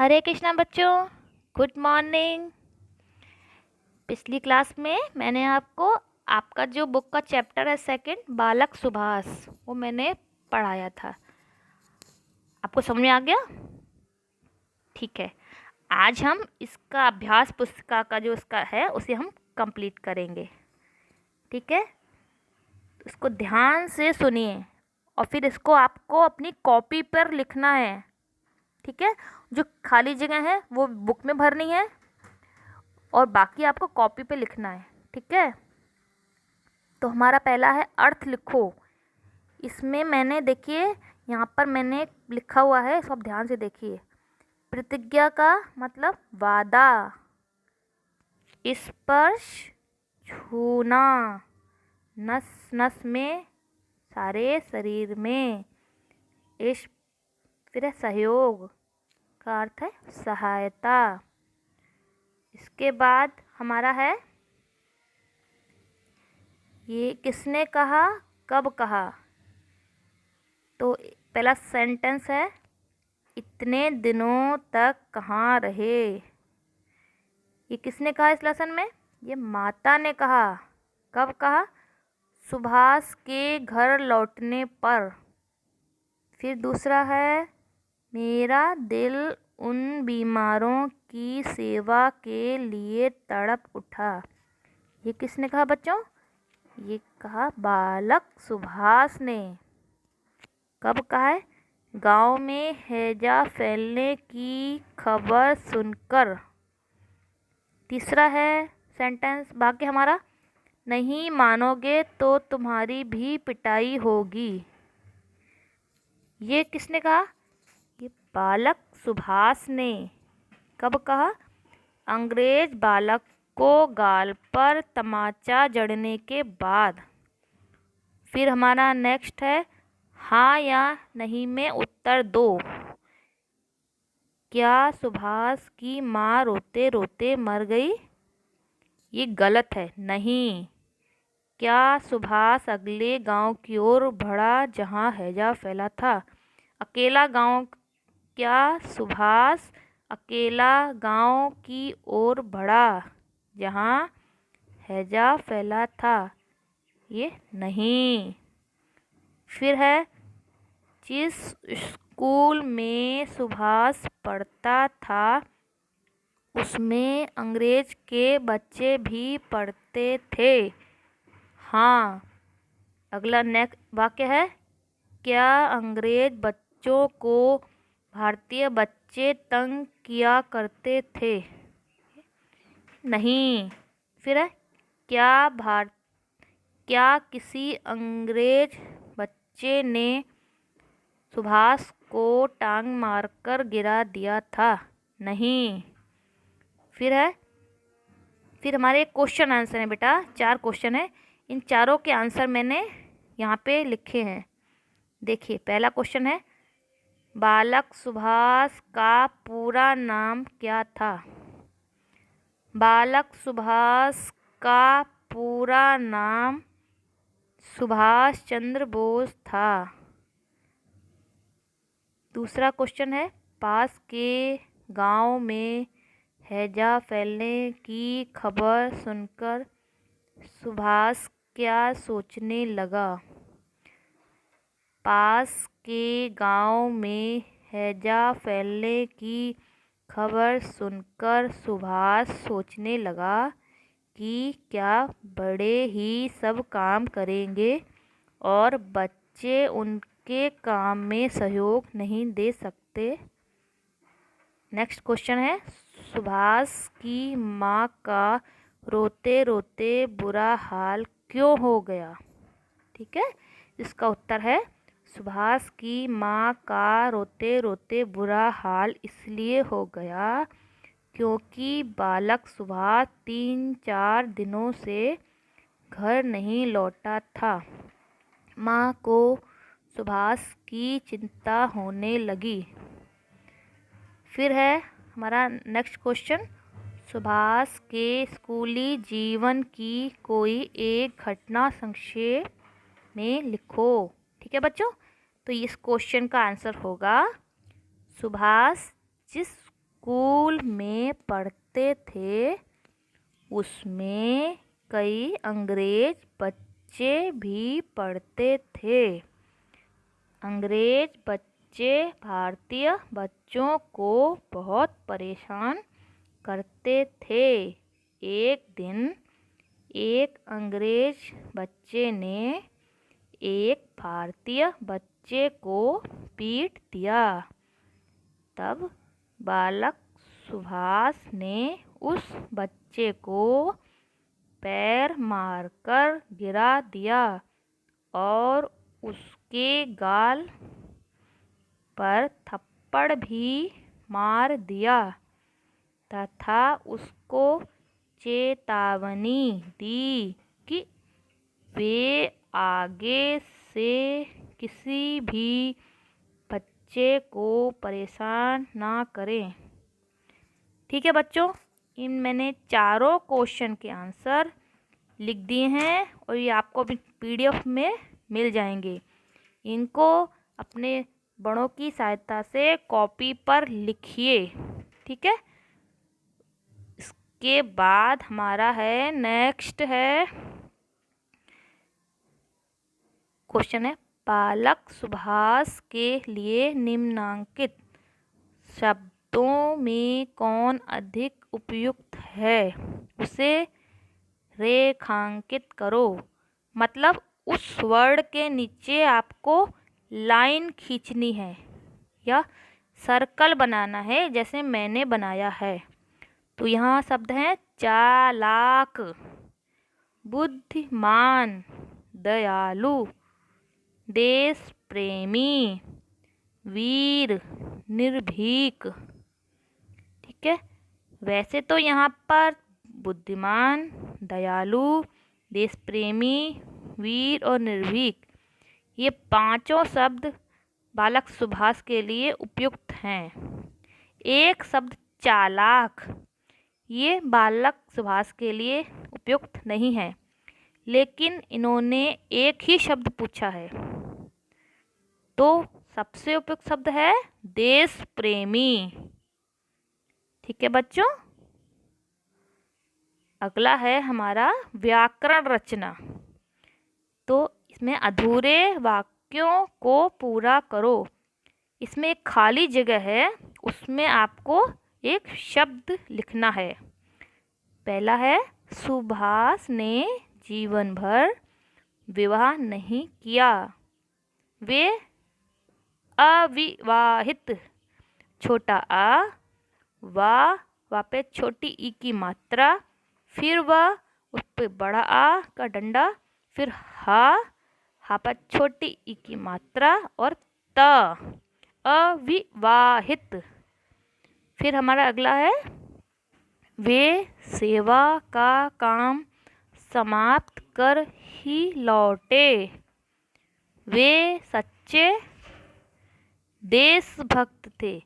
हरे कृष्णा बच्चों, good morning. पिछली class में मैंने आपको आपका जो बुक का चैप्टर है सेकंड बालक सुभाष वो मैंने पढ़ाया था। आपको समझ में आ गया? ठीक है। आज हम इसका अभ्यास पुस्तिका का जो इसका है उसे हम कंप्लीट करेंगे। ठीक है, तो इसको ध्यान से सुनिए और फिर इसको आपको अपनी कॉपी पर लिखना है। ठीक है, जो खाली जगह है वो बुक में भरनी है और बाकी आपको कॉपी पे लिखना है। ठीक है, तो हमारा पहला है अर्थ लिखो। इसमें मैंने देखिए यहाँ पर मैंने लिखा हुआ है, इसको आप ध्यान से देखिए। प्रतिज्ञा का मतलब वादा, स्पर्श छूना, नस नस में, सारे शरीर में। इस फिर है सहयोग का अर्थ है सहायता। इसके बाद हमारा है ये किसने कहा कब कहा। तो पहला सेंटेंस है इतने दिनों तक कहाँ रहे। ये किसने कहा इस लेसन में? ये माता ने कहा। कब कहा? सुभाष के घर लौटने पर। फिर दूसरा है मेरा दिल उन बीमारों की सेवा के लिए तड़प उठा। ये किसने कहा बच्चों? ये कहा बालक सुभाष ने। कब कहा है? गांव में हैजा फैलने की खबर सुनकर। तीसरा है सेंटेंस वाक्य हमारा नहीं मानोगे तो तुम्हारी भी पिटाई होगी। ये किसने कहा? ये बालक सुभाष ने। कब कहा? अंग्रेज बालक को गाल पर तमाचा जड़ने के बाद। फिर हमारा नेक्स्ट है हाँ या नहीं में उत्तर दो। क्या सुभाष की माँ रोते रोते मर गई? ये गलत है, नहीं। क्या सुभाष अगले गांव की ओर बढ़ा जहां हैजा फैला था? अकेला गांव। क्या सुभाष अकेला गांव की ओर बढ़ा जहां हैजा फैला था? ये नहीं। फिर है जिस स्कूल में सुभाष पढ़ता था उसमें अंग्रेज के बच्चे भी पढ़ते थे। हाँ। अगला नेक्स्ट वाक्य है क्या अंग्रेज बच्चों को भारतीय बच्चे तंग किया करते थे? नहीं। फिर है क्या किसी अंग्रेज बच्चे ने सुभाष को टांग मारकर गिरा दिया था? नहीं। फिर हमारे क्वेश्चन आंसर है बेटा, 4 क्वेश्चन है। इन चारों के आंसर मैंने यहाँ पे लिखे हैं। देखिए पहला क्वेश्चन है बालक सुभाष का पूरा नाम क्या था? बालक सुभाष का पूरा नाम सुभाष चंद्र बोस था। दूसरा क्वेश्चन है पास के गांव में हैजा फैलने की खबर सुनकर सुभाष क्या सोचने लगा? पास के गांव में हैजा फैलने की खबर सुनकर सुभाष सोचने लगा कि क्या बड़े ही सब काम करेंगे और बच्चे उनके काम में सहयोग नहीं दे सकते। नेक्स्ट क्वेश्चन है सुभाष की माँ का रोते रोते बुरा हाल क्यों हो गया? ठीक है, इसका उत्तर है सुभाष की माँ का रोते रोते बुरा हाल इसलिए हो गया क्योंकि बालक सुभाष 3-4 दिनों से घर नहीं लौटा था। माँ को सुभाष की चिंता होने लगी। फिर है हमारा नेक्स्ट क्वेश्चन सुभाष के स्कूली जीवन की कोई एक घटना संक्षेप में लिखो। ठीक है बच्चों, तो इस क्वेश्चन का आंसर होगा सुभाष जिस स्कूल में पढ़ते थे उसमें कई अंग्रेज बच्चे भी पढ़ते थे। अंग्रेज बच्चे भारतीय बच्चों को बहुत परेशान करते थे। एक दिन एक अंग्रेज बच्चे ने एक भारतीय बच्चे को पीट दिया। तब बालक सुभाष ने उस बच्चे को पैर मारकर गिरा दिया और उसके गाल पर थप्पड़ भी मार दिया तथा उसको चेतावनी दी कि वे आगे से किसी भी बच्चे को परेशान ना करें। ठीक है बच्चों, इन मैंने चारों क्वेश्चन के आंसर लिख दिए हैं और ये आपको भी PDF में मिल जाएंगे। इनको अपने बड़ों की सहायता से कॉपी पर लिखिए। ठीक है, इसके बाद हमारा है नेक्स्ट है क्वेश्चन है बालक सुभाष के लिए निम्नांकित शब्दों में कौन अधिक उपयुक्त है, उसे रेखांकित करो। मतलब उस वर्ड के नीचे आपको लाइन खींचनी है या सर्कल बनाना है, जैसे मैंने बनाया है। तो यहाँ शब्द हैं चालाक, बुद्धिमान, दयालु, देश प्रेमी, वीर, निर्भीक। ठीक है, वैसे तो यहाँ पर बुद्धिमान, दयालु, देश प्रेमी, वीर और निर्भीक ये पांचों शब्द बालक सुभाष के लिए उपयुक्त हैं। एक शब्द चालाक ये बालक सुभाष के लिए उपयुक्त नहीं है, लेकिन इन्होंने एक ही शब्द पूछा है, तो सबसे उपयुक्त शब्द है देश प्रेमी। ठीक है बच्चों, अगला है हमारा व्याकरण रचना। तो इसमें अधूरे वाक्यों को पूरा करो। इसमें एक खाली जगह है, उसमें आपको एक शब्द लिखना है। पहला है सुभाष ने जीवन भर विवाह नहीं किया। वे अविवाहित। छोटा आ, वा पे छोटी ई की मात्रा, फिर वह, उस पे बड़ा आ का डंडा, फिर हा पर छोटी ई की मात्रा और त, अविवाहित। फिर हमारा अगला है वे सेवा का काम समाप्त कर ही लौटे। वे सच्चे देशभक्त थे।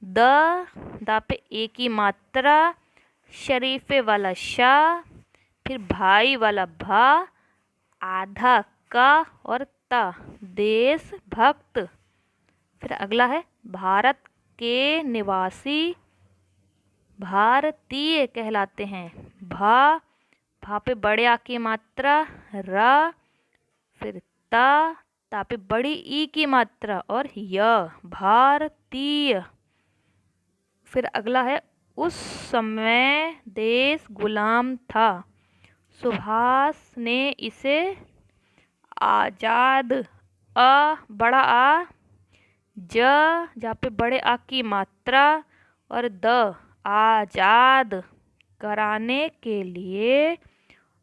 दा पे ए की मात्रा, शरीफे वाला शा, फिर भाई वाला भा, आधा का और ता, देशभक्त। फिर अगला है भारत के निवासी भारतीय कहलाते हैं। भा पे बड़े आ की मात्रा, रा, फिर ता पे बड़ी ई की मात्रा और य, भारतीय। फिर अगला है उस समय देश गुलाम था। सुभाष ने इसे आजाद, बड़ा आ, जा पे बड़े आ की मात्रा और आजाद कराने के लिए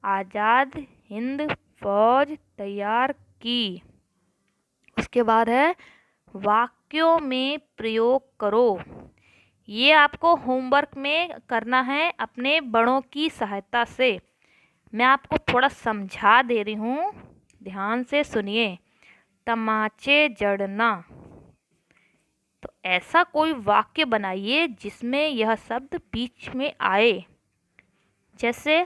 आजाद हिंद फौज तैयार की। उसके बाद है वाक्यों में प्रयोग करो। ये आपको होमवर्क में करना है अपने बड़ों की सहायता से। मैं आपको थोड़ा समझा दे रही हूँ, ध्यान से सुनिए। तमाचे जड़ना, तो ऐसा कोई वाक्य बनाइए जिसमें यह शब्द बीच में आए। जैसे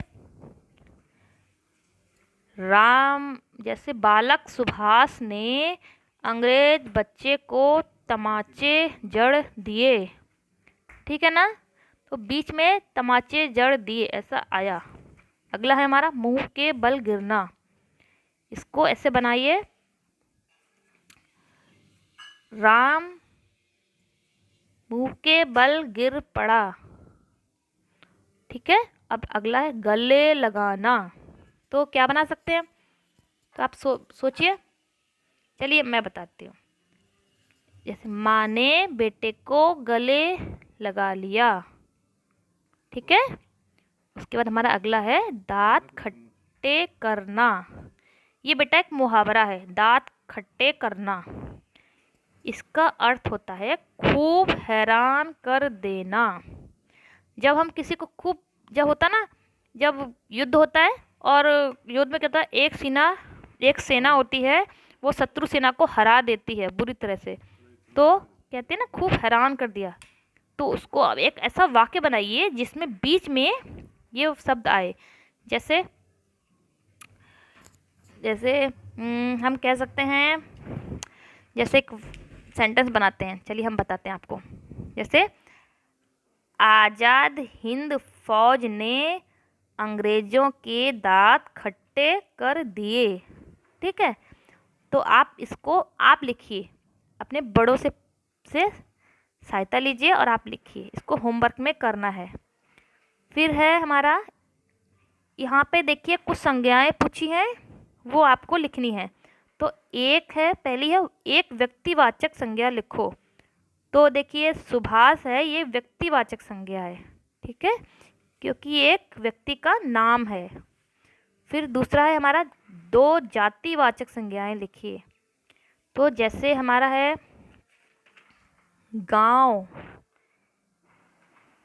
जैसे बालक सुभाष ने अंग्रेज बच्चे को तमाचे जड़ दिए। ठीक है ना। तो बीच में तमाचे जड़ दिए ऐसा आया। अगला है हमारा मुंह के बल गिरना। इसको ऐसे बनाइए, राम मुंह के बल गिर पड़ा। ठीक है। अब अगला है गले लगाना। तो क्या बना सकते हैं? तो आप सोचिए। चलिए मैं बताती हूँ। जैसे माँ ने बेटे को गले लगा लिया। ठीक है। उसके बाद हमारा अगला है दांत खट्टे करना। ये बेटा एक मुहावरा है, दांत खट्टे करना। इसका अर्थ होता है खूब हैरान कर देना। जब हम किसी को खूब, जब होता ना, जब युद्ध होता है और युद्ध में क्या होता है, एक सेना होती है, वो शत्रु सेना को हरा देती है बुरी तरह से, तो कहते हैं ना खूब हैरान कर दिया। तो उसको अब एक ऐसा वाक्य बनाइए जिसमें बीच में ये शब्द आए। जैसे जैसे हम कह सकते हैं, जैसे एक सेंटेंस बनाते हैं, चलिए हम बताते हैं आपको। जैसे आज़ाद हिंद फौज ने अंग्रेजों के दांत खट्टे कर दिए। ठीक है। तो आप इसको आप लिखिए, अपने बड़ों से सहायता लीजिए और आप लिखिए। इसको होमवर्क में करना है। फिर है हमारा, यहाँ पे देखिए कुछ संज्ञाएं पूछी हैं, वो आपको लिखनी है। तो एक है, पहली है एक व्यक्तिवाचक संज्ञा लिखो। तो देखिए सुभाष है, ये व्यक्तिवाचक संज्ञा है। ठीक है, क्योंकि ये एक व्यक्ति का नाम है। फिर दूसरा है हमारा दो जातिवाचक संज्ञाएं लिखिए। तो जैसे हमारा है गांव।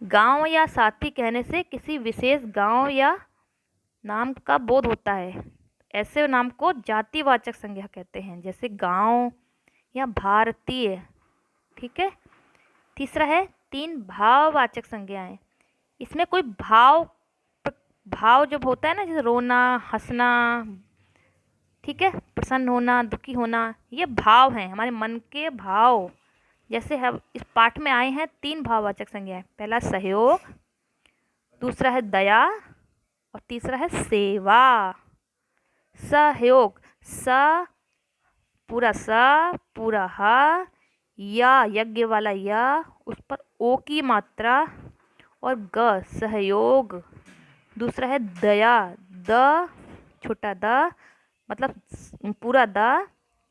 गांव या साथी कहने से किसी विशेष गांव या नाम का बोध होता है। ऐसे नाम को जातिवाचक संज्ञा कहते हैं, जैसे गांव या भारतीय। ठीक है। तीसरा है तीन भाववाचक संज्ञाएं। इसमें कोई भाव जब होता है ना, जैसे रोना, हंसना, ठीक है, प्रसन्न होना, दुखी होना, ये भाव हैं, हमारे मन के भाव। जैसे हम इस पाठ में आए हैं तीन भाववाचक संज्ञाएं। पहला सहयोग, दूसरा है दया और तीसरा है सेवा। सहयोग, स पूरा हा, या यज्ञ वाला या, उस पर ओ की मात्रा और ग सहयोग। दूसरा है दया, द छोटा द मतलब पूरा द,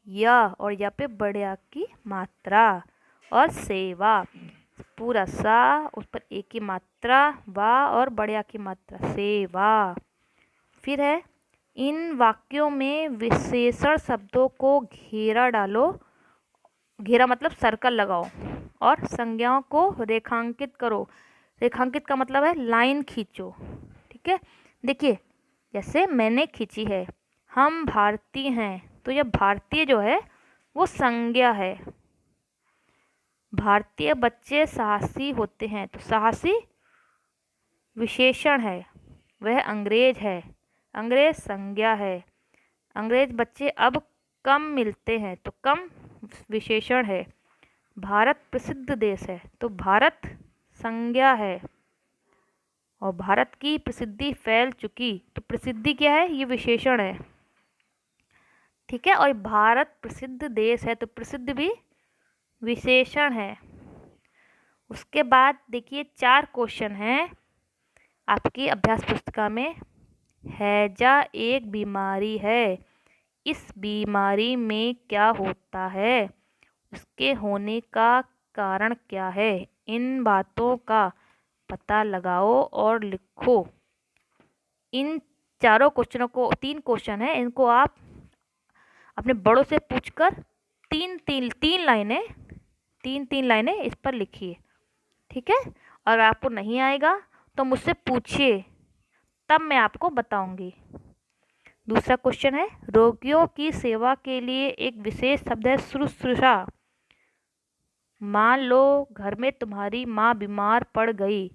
या और या पे बड़े आ की मात्रा। और सेवा, पूरा सा उस पर ए की मात्रा, वा और बड़े आ की मात्रा, सेवा। फिर है इन वाक्यों में विशेषण शब्दों को घेरा डालो। घेरा मतलब सर्कल लगाओ और संज्ञाओं को रेखांकित करो। रेखांकित का मतलब है लाइन खींचो। ठीक है। देखिए जैसे मैंने खींची है, हम भारतीय हैं, तो यह भारतीय जो है वो संज्ञा है। भारतीय बच्चे साहसी होते हैं, तो साहसी विशेषण है। वह अंग्रेज है, अंग्रेज संज्ञा है। अंग्रेज बच्चे अब कम मिलते हैं, तो कम विशेषण है। भारत प्रसिद्ध देश है, तो भारत संज्ञा है। और भारत की प्रसिद्धि फैल चुकी, तो प्रसिद्धि क्या है, ये विशेषण है। ठीक है। और भारत प्रसिद्ध देश है, तो प्रसिद्ध भी विशेषण है। उसके बाद देखिए 4 क्वेश्चन हैं आपकी अभ्यास पुस्तिका में। हैजा एक बीमारी है, इस बीमारी में क्या होता है, उसके होने का कारण क्या है, इन बातों का पता लगाओ और लिखो। इन चारों क्वेश्चनों को, 3 क्वेश्चन है, इनको आप अपने बड़ों से पूछकर तीन लाइनें इस पर लिखिए। ठीक है। और आपको नहीं आएगा तो मुझसे पूछिए, तब मैं आपको बताऊंगी। दूसरा क्वेश्चन है रोगियों की सेवा के लिए एक विशेष शब्द है शुश्रूषा। मान लो घर में तुम्हारी माँ बीमार पड़ गई,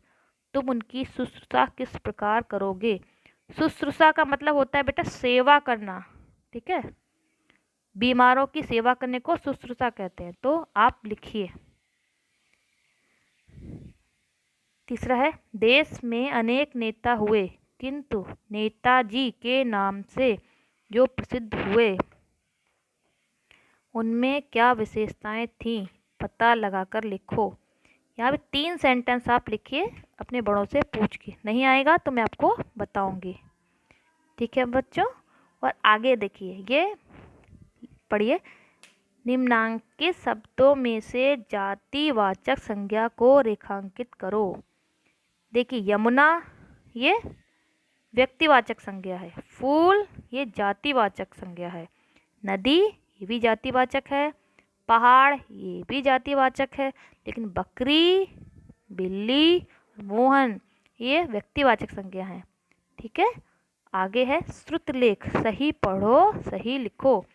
तुम उनकी शुश्रूषा किस प्रकार करोगे। शुश्रूषा का मतलब होता है बेटा सेवा करना। ठीक है। बीमारों की सेवा करने को शुश्रूषा कहते हैं। तो आप लिखिए। तीसरा है, देश में अनेक नेता हुए किंतु नेताजी के नाम से जो प्रसिद्ध हुए उनमें क्या विशेषताएं थीं, पता लगाकर लिखो। यहाँ पे 3 सेंटेंस आप लिखिए अपने बड़ों से पूछ के, नहीं आएगा तो मैं आपको बताऊंगी। ठीक है बच्चों, और आगे देखिए, ये पढ़िए, निम्नांकित शब्दों में से जातिवाचक संज्ञा को रेखांकित करो। देखिए, यमुना ये व्यक्तिवाचक संज्ञा है, फूल ये जातिवाचक संज्ञा है, नदी ये भी जातिवाचक है, पहाड़ ये भी जातिवाचक है, लेकिन बकरी, बिल्ली, मोहन ये व्यक्तिवाचक संज्ञा है। ठीक है, आगे है श्रुतलेख, सही पढ़ो सही लिखो।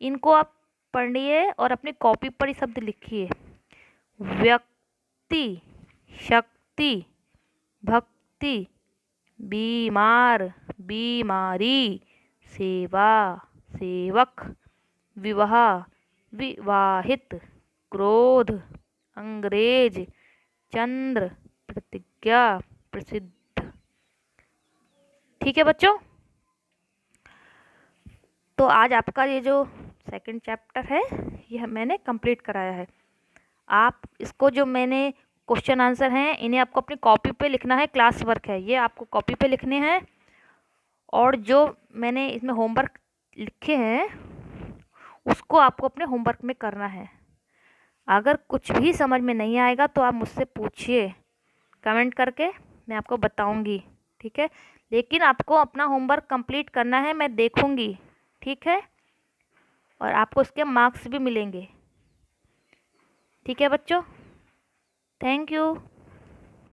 इनको आप पढ़िए और अपनी कॉपी पर ही शब्द लिखिए। व्यक्ति, शक्ति, भक्ति, बीमार, बीमारी, सेवा, सेवक, विवाह, विवाहित, क्रोध, अंग्रेज, चंद्र, प्रतिज्ञा, प्रसिद्ध। ठीक है बच्चों, तो आज आपका ये जो सेकंड चैप्टर है ये मैंने कंप्लीट कराया है। आप इसको जो मैंने क्वेश्चन आंसर हैं इन्हें आपको अपनी कॉपी पे लिखना है, क्लास वर्क है ये, आपको कॉपी पे लिखने हैं। और जो मैंने इसमें होमवर्क लिखे हैं उसको आपको अपने होमवर्क में करना है। अगर कुछ भी समझ में नहीं आएगा तो आप मुझसे पूछिए कमेंट करके, मैं आपको बताऊंगी। ठीक है, लेकिन आपको अपना होमवर्क कंप्लीट करना है, मैं देखूंगी। ठीक है, और आपको इसके मार्क्स भी मिलेंगे। ठीक है बच्चों, थैंक यू।